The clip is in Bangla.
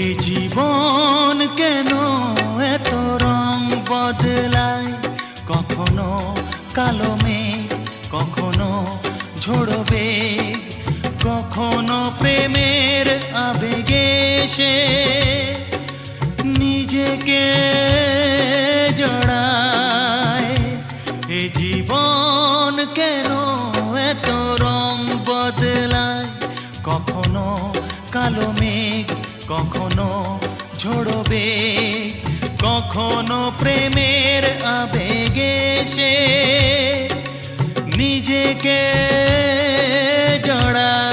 এ জীবন কেন এত রং বদলায়, কখনো কালো মেঘ, কখনো ঝোড়ো বেগ, কখনো প্রেমের আবেগে সে নিজেকে জড়ায়। এ জীবন কেন এত রং বদলায়, কখনো কালো মেঘ, কখনো ঝোড়ো বেগ, কখনো প্রেমের আবেগে সে নিজেকে জড়ায়।